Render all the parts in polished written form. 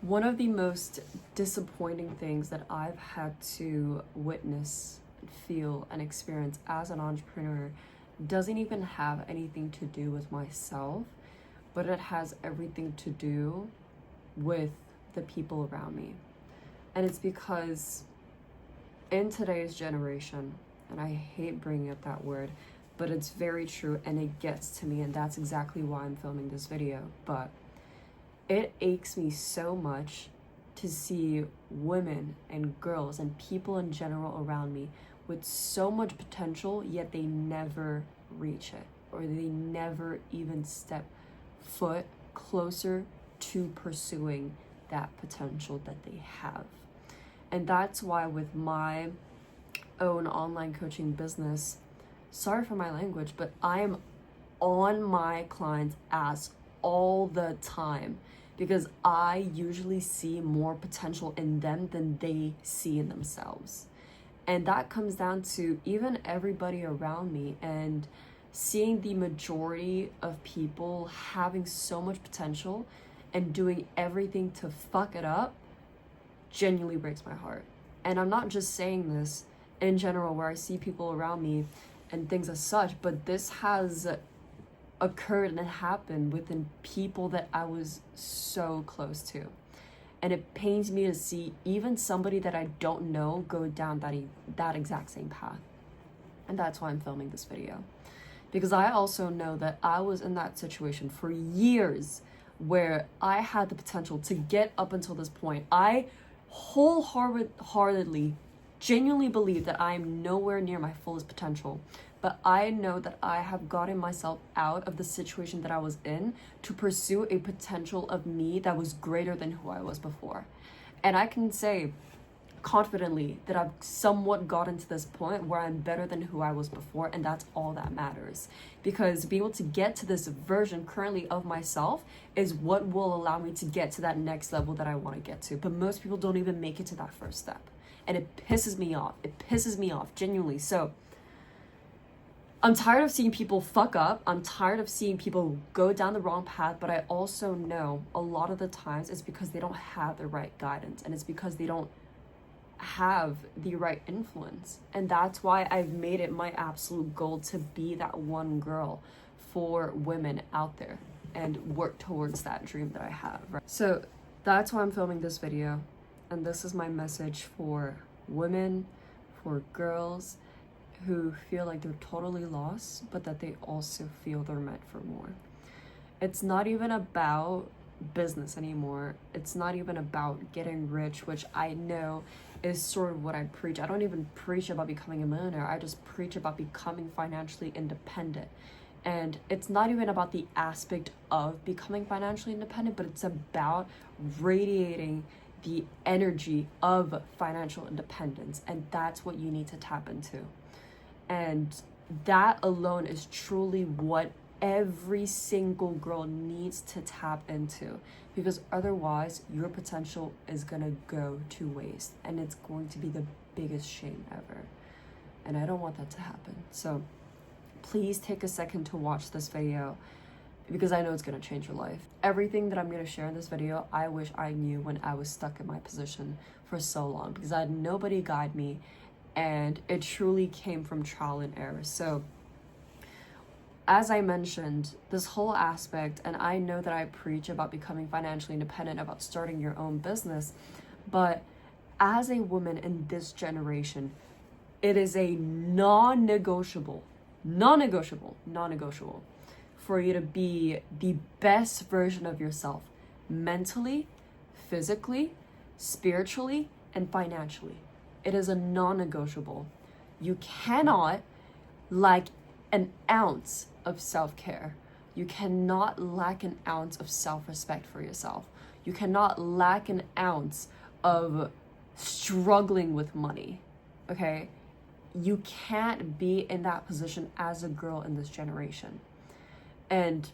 One of the most disappointing things that I've had to witness, feel, and experience as an entrepreneur doesn't even have anything to do with myself, but it has everything to do with the people around me. And it's because in today's generation, and I hate bringing up that word, but it's very true and it gets to me, and that's exactly why I'm filming this video. But it aches me so much to see women and girls and people in general around me with so much potential, yet they never reach it, or they never even step foot closer to pursuing that potential that they have. And that's why with my own online coaching business, sorry for my language, but I'm on my clients' ass all the time, because I usually see more potential in them than they see in themselves. And that comes down to even everybody around me, and seeing the majority of people having so much potential and doing everything to fuck it up genuinely breaks my heart. And I'm not just saying this in general where I see people around me and things as such, but this has occurred and it happened within people that I was so close to. And it pains me to see even somebody that I don't know go down that exact same path. And that's why I'm filming this video. Because I also know that I was in that situation for years where I had the potential to get up until this point. I wholeheartedly, genuinely believe that I am nowhere near my fullest potential. But I know that I have gotten myself out of the situation that I was in to pursue a potential of me that was greater than who I was before. And I can say confidently that I've somewhat gotten to this point where I'm better than who I was before, and that's all that matters. Because being able to get to this version currently of myself is what will allow me to get to that next level that I want to get to. But most people don't even make it to that first step. And it pisses me off. It pisses me off, genuinely. So I'm tired of seeing people fuck up. I'm tired of seeing people go down the wrong path, but I also know a lot of the times it's because they don't have the right guidance, and it's because they don't have the right influence. And that's why I've made it my absolute goal to be that one girl for women out there and work towards that dream that I have, right? So that's why I'm filming this video, and this is my message for women, for girls who feel like they're totally lost, but that they also feel they're meant for more. It's not even about business anymore. It's not even about getting rich, which I know is sort of what I preach. I don't even preach about becoming a millionaire. I just preach about becoming financially independent. And it's not even about the aspect of becoming financially independent, but it's about radiating the energy of financial independence. And that's what you need to tap into. And that alone is truly what every single girl needs to tap into, because otherwise your potential is gonna go to waste, and it's going to be the biggest shame ever. And I don't want that to happen. So please take a second to watch this video, because I know it's gonna change your life. Everything that I'm gonna share in this video, I wish I knew when I was stuck in my position for so long, because I had nobody guide me, and it truly came from trial and error. So as I mentioned, this whole aspect, and I know that I preach about becoming financially independent, about starting your own business, but as a woman in this generation, it is a non-negotiable for you to be the best version of yourself, mentally, physically, spiritually, and financially. It is a non-negotiable. You cannot lack an ounce of self-care. You cannot lack an ounce of self-respect for yourself. You cannot lack an ounce of struggling with money, okay? You can't be in that position as a girl in this generation. And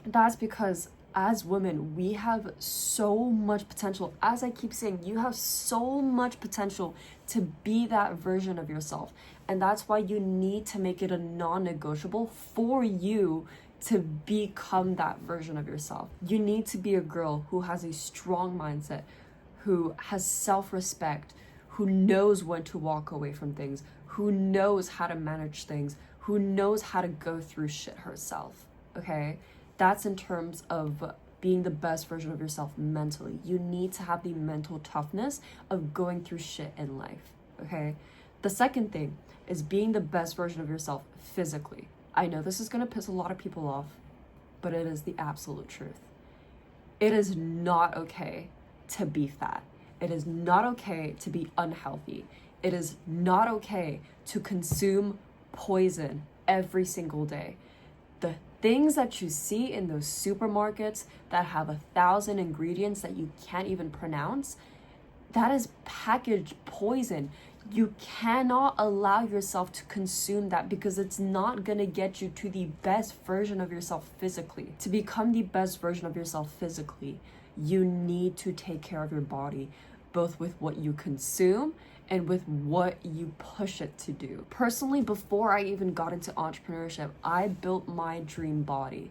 that's because as women, we have so much potential. As I keep saying, you have so much potential to be that version of yourself. And that's why you need to make it a non-negotiable for you to become that version of yourself. You need to be a girl who has a strong mindset, who has self-respect, who knows when to walk away from things, who knows how to manage things, who knows how to go through shit herself, okay? That's in terms of being the best version of yourself mentally. You need to have the mental toughness of going through shit in life, okay? The second thing is being the best version of yourself physically. I know this is gonna piss a lot of people off, but it is the absolute truth. It is not okay to be fat. It is not okay to be unhealthy. It is not okay to consume poison every single day. The things that you see in those supermarkets that have 1,000 ingredients that you can't even pronounce, that is packaged poison. You cannot allow yourself to consume that because it's not gonna get you to the best version of yourself physically. To become the best version of yourself physically, you need to take care of your body, both with what you consume and with what you push it to do. Personally, before I even got into entrepreneurship, I built my dream body,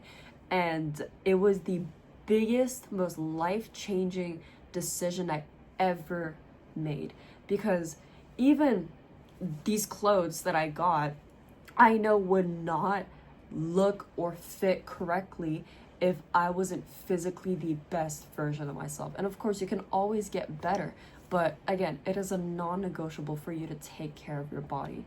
and it was the biggest, most life-changing decision I ever made, because even these clothes that I got, I know would not look or fit correctly if I wasn't physically the best version of myself. And of course, you can always get better. But again, it is a non-negotiable for you to take care of your body.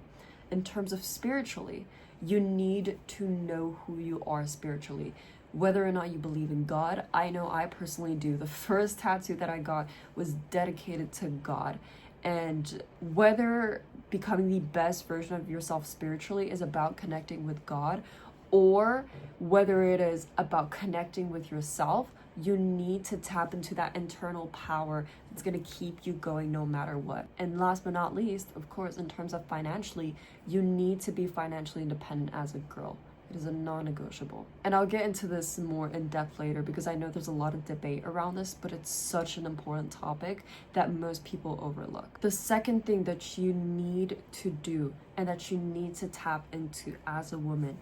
In terms of spiritually, you need to know who you are spiritually. Whether or not you believe in God, I know I personally do. The first tattoo that I got was dedicated to God. And whether becoming the best version of yourself spiritually is about connecting with God, or whether it is about connecting with yourself, you need to tap into that internal power that's going to keep you going no matter what. And last but not least, of course, in terms of financially, you need to be financially independent as a girl. It is a non-negotiable. And I'll get into this more in depth later because I know there's a lot of debate around this, but it's such an important topic that most people overlook. The second thing that you need to do and that you need to tap into as a woman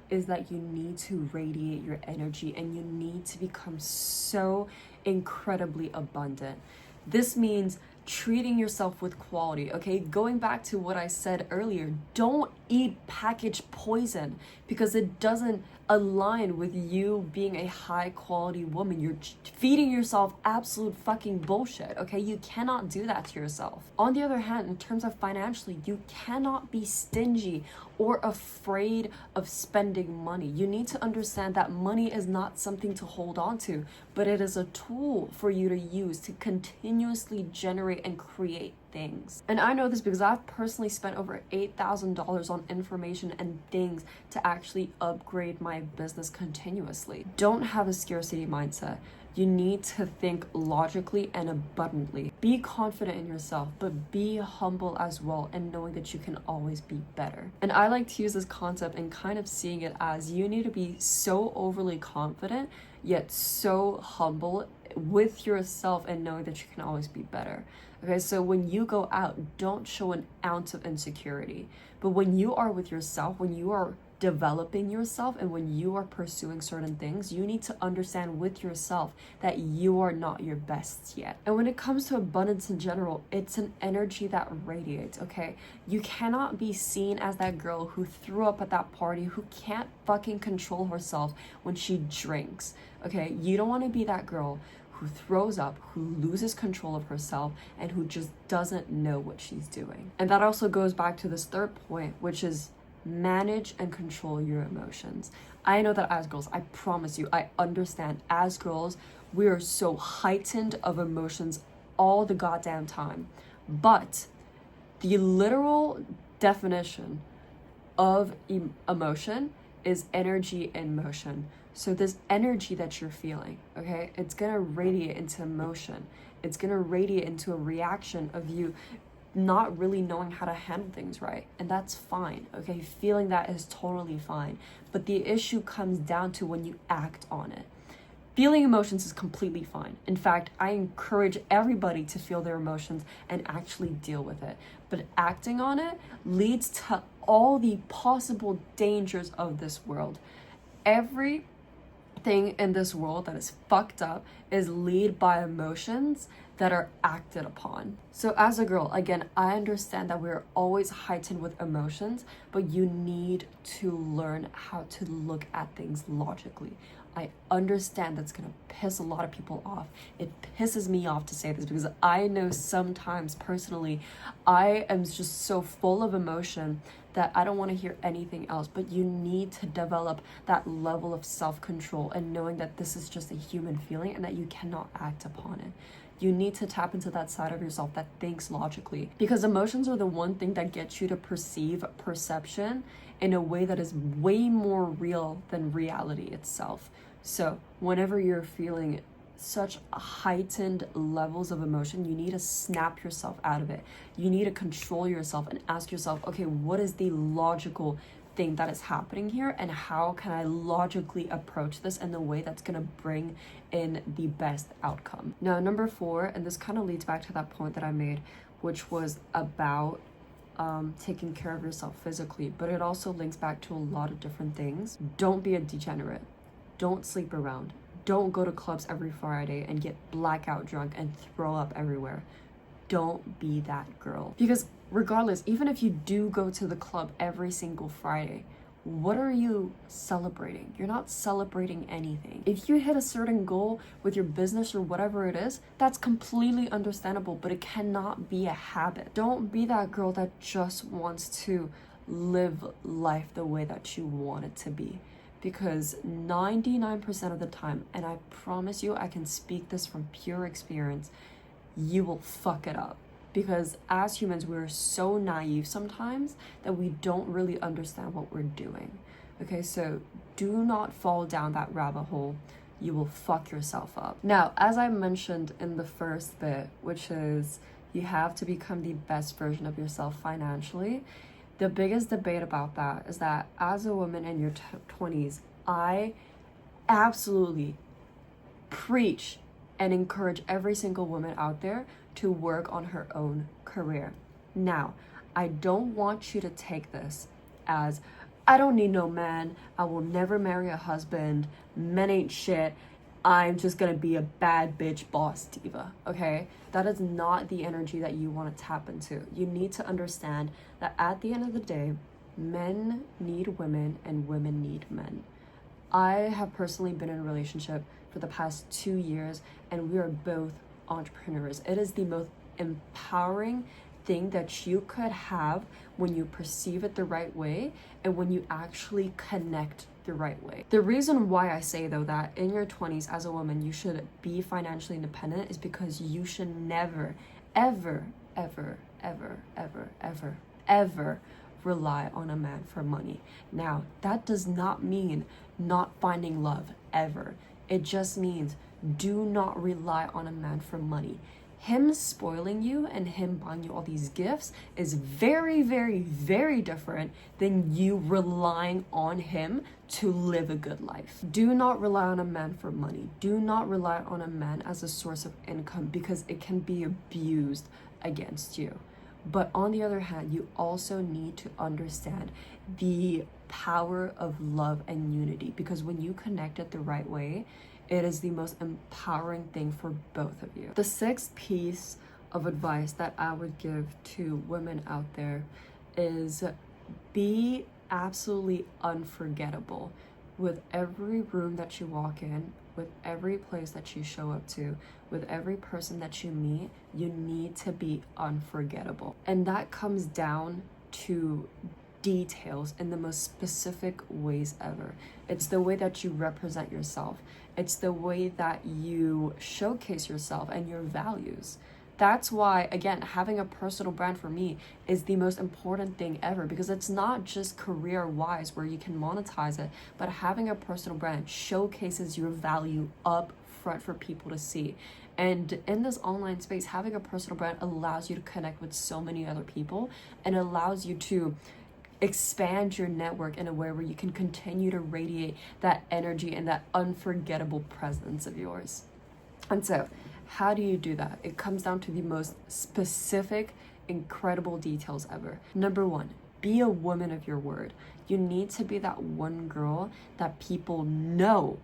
is that you need to radiate your energy and you need to become so incredibly abundant. This means treating yourself with quality, okay? Going back to what I said earlier, don't eat packaged poison because it doesn't align with you being a high quality woman. You're feeding yourself absolute fucking bullshit, okay? You cannot do that to yourself. On the other hand, in terms of financially, you cannot be stingy or afraid of spending money. You need to understand that money is not something to hold on to, but it is a tool for you to use to continuously generate and create things. And I know this because I've personally spent over $8,000 on information and things to actually upgrade my business continuously. Don't have a scarcity mindset. You need to think logically and abundantly. Be confident in yourself, but be humble as well, and knowing that you can always be better. And I like to use this concept and kind of seeing it as you need to be so overly confident, yet so humble with yourself and knowing that you can always be better. Okay, so when you go out, don't show an ounce of insecurity. But when you are with yourself, when you are developing yourself and when you are pursuing certain things, you need to understand with yourself that you are not your best yet. And when it comes to abundance in general, it's an energy that radiates, okay? You cannot be seen as that girl who threw up at that party, who can't fucking control herself when she drinks, okay? You don't want to be that girl who throws up, who loses control of herself, and who just doesn't know what she's doing. And that also goes back to this third point, which is manage and control your emotions. I know that as girls, I promise you, I understand, as girls, we are so heightened of emotions all the goddamn time. But the literal definition of emotion is energy in motion. So this energy that you're feeling, okay, it's gonna radiate into emotion. It's gonna radiate into a reaction of you not really knowing how to handle things right. And that's fine, okay? Feeling that is totally fine. But the issue comes down to when you act on it. Feeling emotions is completely fine. In fact, I encourage everybody to feel their emotions and actually deal with it. But acting on it leads to all the possible dangers of this world. everything in this world that is fucked up is led by emotions that are acted upon. So as a girl, again, I understand that we're always heightened with emotions, but you need to learn how to look at things logically. I understand that's gonna piss a lot of people off. It pisses me off to say this because I know sometimes personally I am just so full of emotion that I don't want to hear anything else. But you need to develop that level of self-control and knowing that this is just a human feeling and that you cannot act upon it. You need to tap into that side of yourself that thinks logically, because emotions are the one thing that gets you to perceive perception in a way that is way more real than reality itself. So whenever you're feeling such heightened levels of emotion, you need to snap yourself out of it. You need to control yourself and ask yourself, okay, what is the logical thing that is happening here, and how can I logically approach this in the way that's going to bring in the best outcome? Now, number 4, and this kind of leads back to that point that I made, which was about taking care of yourself physically, but it also links back to a lot of different things. Don't be a degenerate. Don't sleep around. Don't go to clubs every Friday and get blackout drunk and throw up everywhere. Don't be that girl. Because regardless, even if you do go to the club every single Friday, what are you celebrating? You're not celebrating anything. If you hit a certain goal with your business or whatever it is, that's completely understandable, but it cannot be a habit. Don't be that girl that just wants to live life the way that you want it to be. Because 99% of the time, and I promise you, I can speak this from pure experience, you will fuck it up. Because as humans, we're so naive sometimes that we don't really understand what we're doing. Okay, so do not fall down that rabbit hole. You will fuck yourself up. Now, as I mentioned in the first bit, which is you have to become the best version of yourself financially, the biggest debate about that is that as a woman in your 20s, I absolutely preach and encourage every single woman out there to work on her own career. Now, I don't want you to take this as, I don't need no man, I will never marry a husband, men ain't shit, I'm just gonna be a bad bitch boss diva, okay? That is not the energy that you want to tap into. You need to understand that at the end of the day, men need women and women need men. I have personally been in a relationship for the past 2 years and we are both entrepreneurs. It is the most empowering thing that you could have when you perceive it the right way and when you actually connect the right way. The reason why I say though that in your 20s as a woman you should be financially independent is because you should never ever rely on a man for money. Now, that does not mean not finding love ever. It just means do not rely on a man for money. Him spoiling you and him buying you all these gifts is very, very, very different than you relying on him to live a good life. Do not rely on a man for money. Do not rely on a man as a source of income because it can be abused against you. But on the other hand, you also need to understand the power of love and unity, because when you connect it the right way, it is the most empowering thing for both of you. The 6th piece of advice that I would give to women out there is be absolutely unforgettable. With every room that you walk in, with every place that you show up to, with every person that you meet, you need to be unforgettable. And that comes down to details in the most specific ways ever. It's the way that you represent yourself. It's the way that you showcase yourself and your values. That's why, again, having a personal brand for me is the most important thing ever, because it's not just career-wise where you can monetize it, but having a personal brand showcases your value up front for people to see. And in this online space, having a personal brand allows you to connect with so many other people and allows you to expand your network in a way where you can continue to radiate that energy and that unforgettable presence of yours. And so, how do you do that? It comes down to the most specific, incredible details ever. Number 1, Be a woman of your word. You need to be that one girl that people know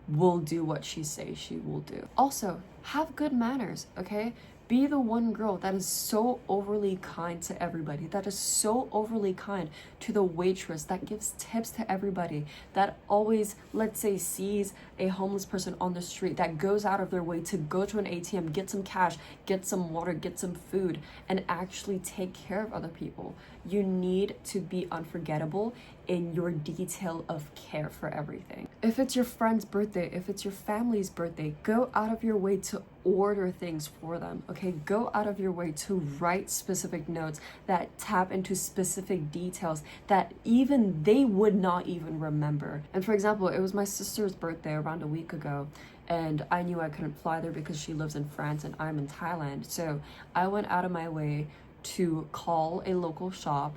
will do what she says she will do. Also, have good manners, okay? Be the one girl that is so overly kind to everybody, that is so overly kind to the waitress, that gives tips to everybody, that always, let's say, sees a homeless person on the street, that goes out of their way to go to an ATM, get some cash, get some water, get some food, and actually take care of other people. You need to be unforgettable in your detail of care for everything. If it's your friend's birthday, if it's your family's birthday, go out of your way to order things for them, okay? Go out of your way to write specific notes that tap into specific details that even they would not even remember. And for example, it was my sister's birthday around a week ago, and I knew I couldn't fly there because she lives in France and I'm in Thailand. So I went out of my way to call a local shop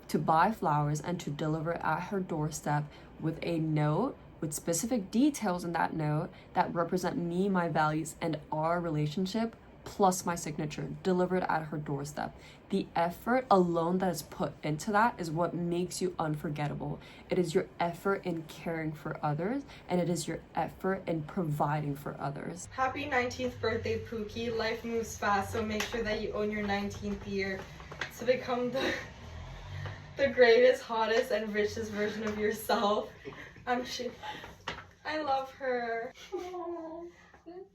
to buy flowers and to deliver at her doorstep with a note with specific details in that note that represent me, my values, and our relationship, plus my signature, delivered at her doorstep. The effort alone that is put into that is what makes you unforgettable. It is your effort in caring for others, and it is your effort in providing for others. Happy 19th birthday, Pookie. Life moves fast, so make sure that you own your 19th year to become the greatest, hottest, and richest version of yourself. I love her.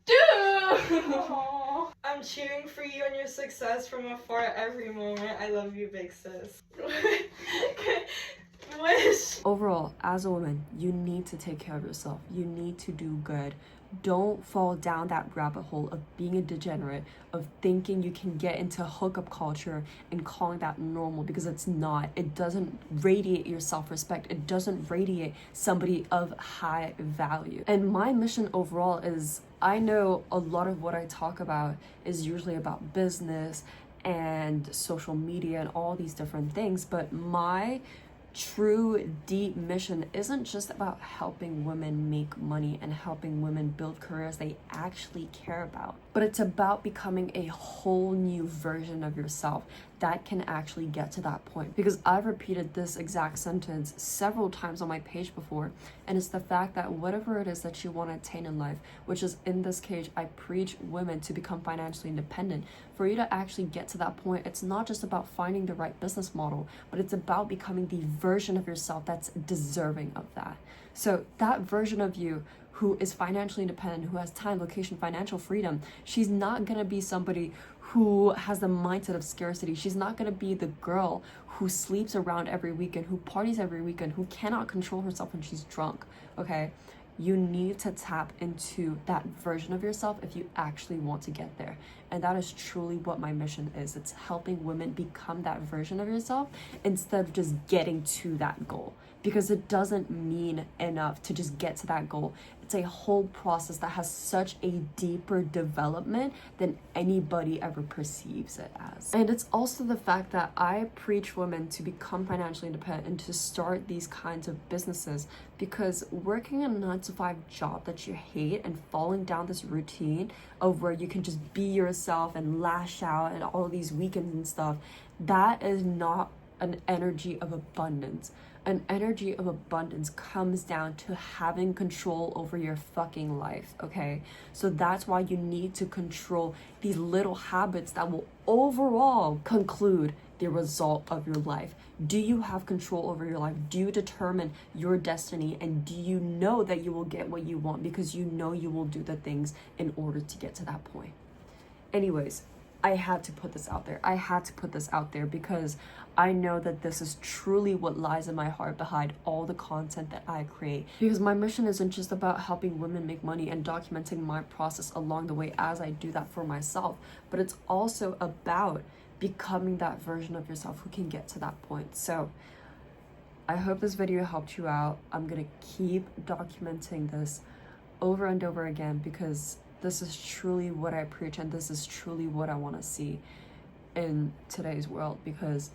Dude! I'm cheering for you and your success from afar every moment. I love you, big sis. Wish. Overall, as a woman, you need to take care of yourself. You need to do good. Don't fall down that rabbit hole of being a degenerate, of thinking you can get into hookup culture and calling that normal, because it's not. It doesn't radiate your self-respect. It doesn't radiate somebody of high value. And my mission overall is, I know a lot of what I talk about is usually about business and social media and all these different things, but my true deep mission isn't just about helping women make money and helping women build careers they actually care about, but it's about becoming a whole new version of yourself that can actually get to that point. Because I've repeated this exact sentence several times on my page before, and it's the fact that whatever it is that you want to attain in life, which is, in this case, I preach women to become financially independent. For you to actually get to that point, it's not just about finding the right business model, but it's about becoming the version of yourself that's deserving of that. So that version of you who is financially independent, who has time, location, financial freedom, she's not gonna be somebody who has the mindset of scarcity. She's not gonna be the girl who sleeps around every weekend, who parties every weekend, who cannot control herself when she's drunk, okay? You need to tap into that version of yourself if you actually want to get there. And that is truly what my mission is. It's helping women become that version of yourself instead of just getting to that goal. Because it doesn't mean enough to just get to that goal. It's a whole process that has such a deeper development than anybody ever perceives it as. And it's also the fact that I preach women to become financially independent and to start these kinds of businesses, because working a 9-to-5 job that you hate and falling down this routine of where you can just be yourself and lash out and all these weekends and stuff, that is not an energy of abundance. An energy of abundance comes down to having control over your fucking life, okay? So that's why you need to control these little habits that will overall conclude the result of your life. Do you have control over your life? Do you determine your destiny? And do you know that you will get what you want because you know you will do the things in order to get to that point? Anyways, I had to put this out there. I had to put this out there because I know that this is truly what lies in my heart behind all the content that I create. Because my mission isn't just about helping women make money and documenting my process along the way as I do that for myself, but it's also about becoming that version of yourself who can get to that point. So I hope this video helped you out. I'm gonna keep documenting this over and over again because this is truly what I preach, and this is truly what I want to see in today's world, because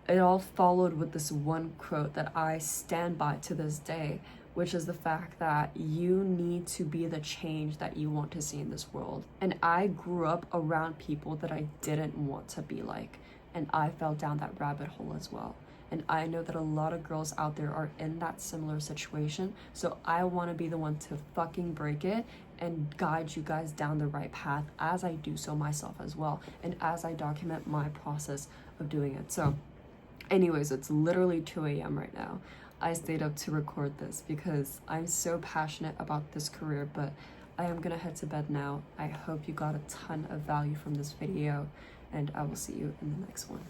it all followed with this one quote that I stand by to this day, which is the fact that you need to be the change that you want to see in this world. And I grew up around people that I didn't want to be like. and I fell down that rabbit hole as well. And I know that a lot of girls out there are in that similar situation. So I want to be the one to fucking break it and guide you guys down the right path, as I do so myself as well, and as I document my process of doing it. So anyways, it's literally 2 a.m. right now. I stayed up to record this because I'm so passionate about this career, but I am gonna head to bed now. I hope you got a ton of value from this video, and I will see you in the next one.